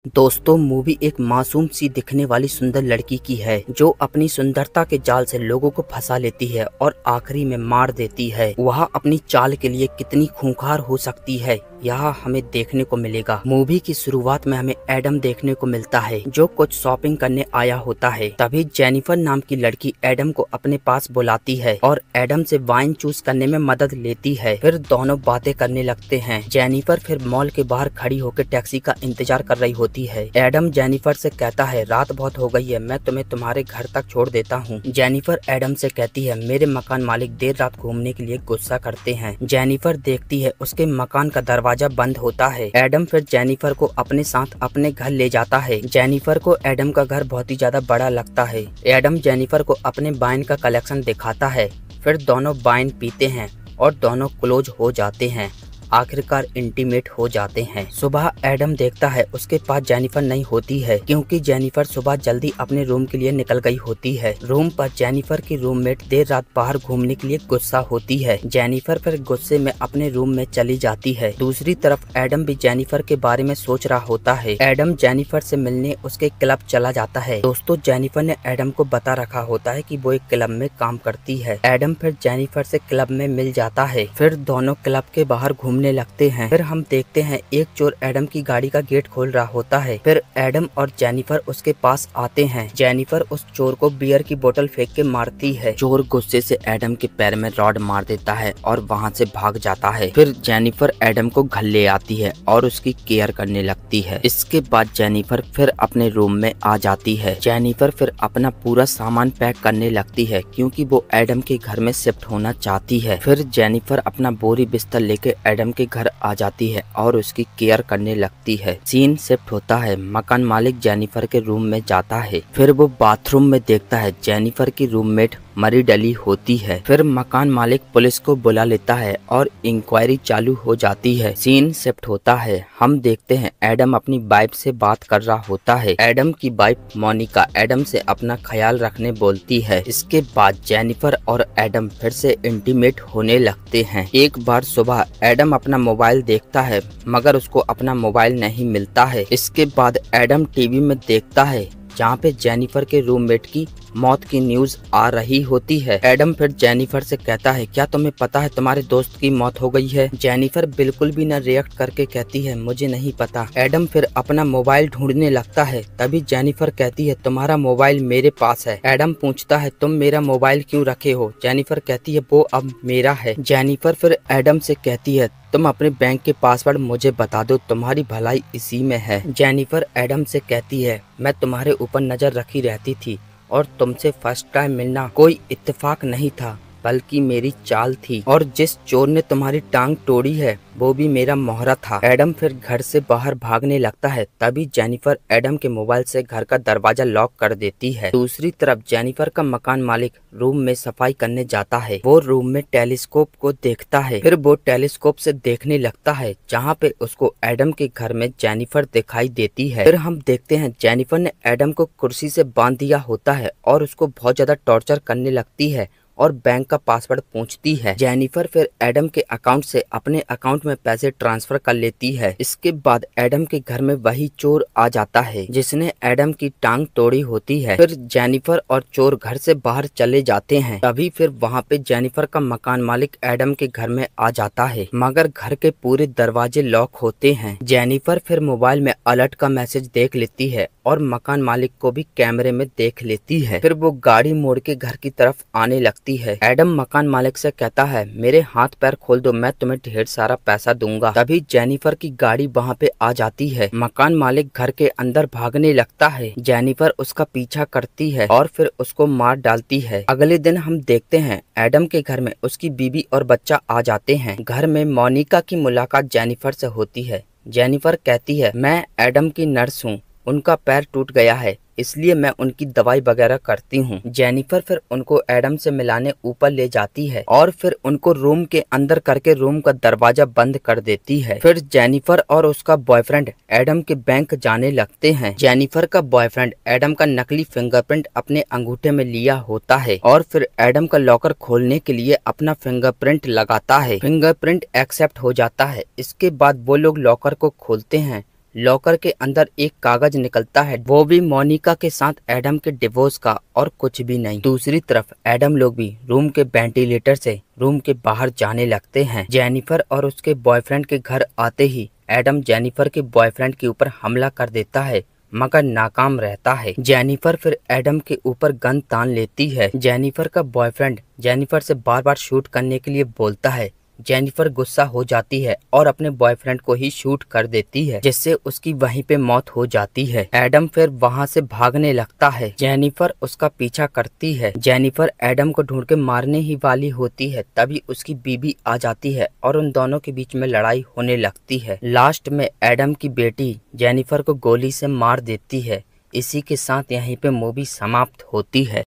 दोस्तों मूवी एक मासूम सी दिखने वाली सुंदर लड़की की है जो अपनी सुंदरता के जाल से लोगों को फंसा लेती है और आखिरी में मार देती है। वह अपनी चाल के लिए कितनी खूंखार हो सकती है यह हमें देखने को मिलेगा। मूवी की शुरुआत में हमें एडम देखने को मिलता है जो कुछ शॉपिंग करने आया होता है। तभी जेनिफर नाम की लड़की एडम को अपने पास बुलाती है और एडम से वाइन चूज करने में मदद लेती है। फिर दोनों बातें करने लगते हैं। जेनिफर फिर मॉल के बाहर खड़ी होकर टैक्सी का इंतजार कर रही होती है। एडम जेनिफर से कहता है रात बहुत हो गई है, मैं तुम्हें तुम्हारे घर तक छोड़ देता हूँ। जेनिफर एडम से कहती है मेरे मकान मालिक देर रात घूमने के लिए गुस्सा करते हैं। जेनिफर देखती है उसके मकान का दरवाजा बंद होता है। एडम फिर जेनिफर को अपने साथ अपने घर ले जाता है। जेनिफर को एडम का घर बहुत ही ज्यादा बड़ा लगता है। एडम जेनिफर को अपने वाइन का कलेक्शन दिखाता है। फिर दोनों वाइन पीते हैं और दोनों क्लोज हो जाते हैं, आखिरकार इंटीमेट हो जाते हैं। सुबह एडम देखता है उसके पास जेनिफर नहीं होती है क्योंकि जेनिफर सुबह जल्दी अपने रूम के लिए निकल गई होती है। रूम पर जेनिफर की रूममेट देर रात बाहर घूमने के लिए गुस्सा होती है। जेनिफर फिर गुस्से में अपने रूम में चली जाती है। दूसरी तरफ एडम भी जेनिफर के बारे में सोच रहा होता है। एडम जेनिफर से मिलने उसके क्लब चला जाता है। दोस्तों जेनिफर ने एडम को बता रखा होता है कि वो एक क्लब में काम करती है। एडम फिर जेनिफर से क्लब में मिल जाता है। फिर दोनों क्लब के बाहर घूमने लगते हैं। फिर हम देखते हैं एक चोर एडम की गाड़ी का गेट खोल रहा होता है। फिर एडम और जेनिफर उसके पास आते हैं। जेनिफर उस चोर को बियर की बोतल फेंक के मारती है। चोर गुस्से से एडम के पैर में रॉड मार देता है और वहाँ से भाग जाता है। फिर जेनिफर एडम को घर ले आती है और उसकी केयर करने लगती है। इसके बाद जेनिफर फिर अपने रूम में आ जाती है। जेनिफर फिर अपना पूरा सामान पैक करने लगती है क्योंकि वो एडम के घर में शिफ्ट होना चाहती है। फिर जेनिफर अपना बोरी बिस्तर लेके एडम के घर आ जाती है और उसकी केयर करने लगती है। सीन शिफ्ट होता है। मकान मालिक जेनिफर के रूम में जाता है। फिर वो बाथरूम में देखता है जेनिफर की रूममेट मरी डली होती है। फिर मकान मालिक पुलिस को बुला लेता है और इंक्वायरी चालू हो जाती है। सीन शिफ्ट होता है। हम देखते हैं एडम अपनी वाइफ से बात कर रहा होता है। एडम की वाइफ मोनिका एडम से अपना ख्याल रखने बोलती है। इसके बाद जेनिफर और एडम फिर से इंटीमेट होने लगते हैं। एक बार सुबह एडम अपना मोबाइल देखता है मगर उसको अपना मोबाइल नहीं मिलता है। इसके बाद एडम टीवी में देखता है जहाँ पे जेनिफर के रूममेट की मौत की न्यूज आ रही होती है। एडम फिर जेनिफर से कहता है क्या तुम्हें पता है तुम्हारे दोस्त की मौत हो गई है? जेनिफर बिल्कुल भी न रिएक्ट करके कहती है मुझे नहीं पता। एडम फिर अपना मोबाइल ढूंढने लगता है। तभी जेनिफर कहती है तुम्हारा मोबाइल मेरे पास है। एडम पूछता है तुम मेरा मोबाइल क्यों रखे हो? जेनिफर कहती है वो अब मेरा है। जेनिफर फिर एडम से कहती है तुम अपने बैंक के पासवर्ड मुझे बता दो, तुम्हारी भलाई इसी में है। जेनिफर एडम से कहती है मैं तुम्हारे ऊपर नजर रखी रहती थी और तुमसे फर्स्ट टाइम मिलना कोई इत्तेफाक नहीं था बल्कि मेरी चाल थी, और जिस चोर ने तुम्हारी टांग तोड़ी है वो भी मेरा मोहरा था। एडम फिर घर से बाहर भागने लगता है। तभी जेनिफर एडम के मोबाइल से घर का दरवाजा लॉक कर देती है। दूसरी तरफ जेनिफर का मकान मालिक रूम में सफाई करने जाता है। वो रूम में टेलीस्कोप को देखता है। फिर वो टेलीस्कोप से देखने लगता है जहाँ पे उसको एडम के घर में जेनिफर दिखाई देती है। फिर हम देखते हैं जेनिफर ने एडम को कुर्सी से बांध दिया होता है और उसको बहुत ज्यादा टॉर्चर करने लगती है और बैंक का पासवर्ड पूछती है। जेनिफर फिर एडम के अकाउंट से अपने अकाउंट में पैसे ट्रांसफर कर लेती है। इसके बाद एडम के घर में वही चोर आ जाता है जिसने एडम की टांग तोड़ी होती है। फिर जेनिफर और चोर घर से बाहर चले जाते हैं। तभी फिर वहाँ पे जेनिफर का मकान मालिक एडम के घर में आ जाता है मगर घर के पूरे दरवाजे लॉक होते हैं। जेनिफर फिर मोबाइल में अलर्ट का मैसेज देख लेती है और मकान मालिक को भी कैमरे में देख लेती है। फिर वो गाड़ी मोड़ के घर की तरफ आने लगती है। एडम मकान मालिक से कहता है मेरे हाथ पैर खोल दो, मैं तुम्हें ढेर सारा पैसा दूंगा। तभी जेनिफर की गाड़ी वहाँ पे आ जाती है। मकान मालिक घर के अंदर भागने लगता है। जेनिफर उसका पीछा करती है और फिर उसको मार डालती है। अगले दिन हम देखते हैं एडम के घर में उसकी बीवी और बच्चा आ जाते हैं। घर में मोनिका की मुलाकात जेनिफर से होती है। जेनिफर कहती है मैं एडम की नर्स हूँ, उनका पैर टूट गया है इसलिए मैं उनकी दवाई वगैरह करती हूँ। जेनिफर फिर उनको एडम से मिलाने ऊपर ले जाती है और फिर उनको रूम के अंदर करके रूम का दरवाजा बंद कर देती है। फिर जेनिफर और उसका बॉयफ्रेंड एडम के बैंक जाने लगते हैं। जेनिफर का बॉयफ्रेंड एडम का नकली फिंगरप्रिंट अपने अंगूठे में लिया होता है और फिर एडम का लॉकर खोलने के लिए अपना फिंगरप्रिंट लगाता है। फिंगरप्रिंट एक्सेप्ट हो जाता है। इसके बाद वो लोग लॉकर को खोलते हैं। लॉकर के अंदर एक कागज निकलता है, वो भी मोनिका के साथ एडम के डिवोर्स का, और कुछ भी नहीं। दूसरी तरफ एडम लोग भी रूम के वेंटिलेटर से रूम के बाहर जाने लगते हैं। जेनिफर और उसके बॉयफ्रेंड के घर आते ही एडम जेनिफर के बॉयफ्रेंड के ऊपर हमला कर देता है, मगर नाकाम रहता है। जेनिफर फिर एडम के ऊपर गन तान लेती है। जेनिफर का बॉयफ्रेंड जेनिफर से बार बार शूट करने के लिए बोलता है। जेनिफर गुस्सा हो जाती है और अपने बॉयफ्रेंड को ही शूट कर देती है, जिससे उसकी वहीं पे मौत हो जाती है। एडम फिर वहां से भागने लगता है। जेनिफर उसका पीछा करती है। जेनिफर एडम को ढूंढ के मारने ही वाली होती है, तभी उसकी बीबी आ जाती है और उन दोनों के बीच में लड़ाई होने लगती है। लास्ट में एडम की बेटी जेनिफर को गोली से मार देती है। इसी के साथ यहीं पे मूवी समाप्त होती है।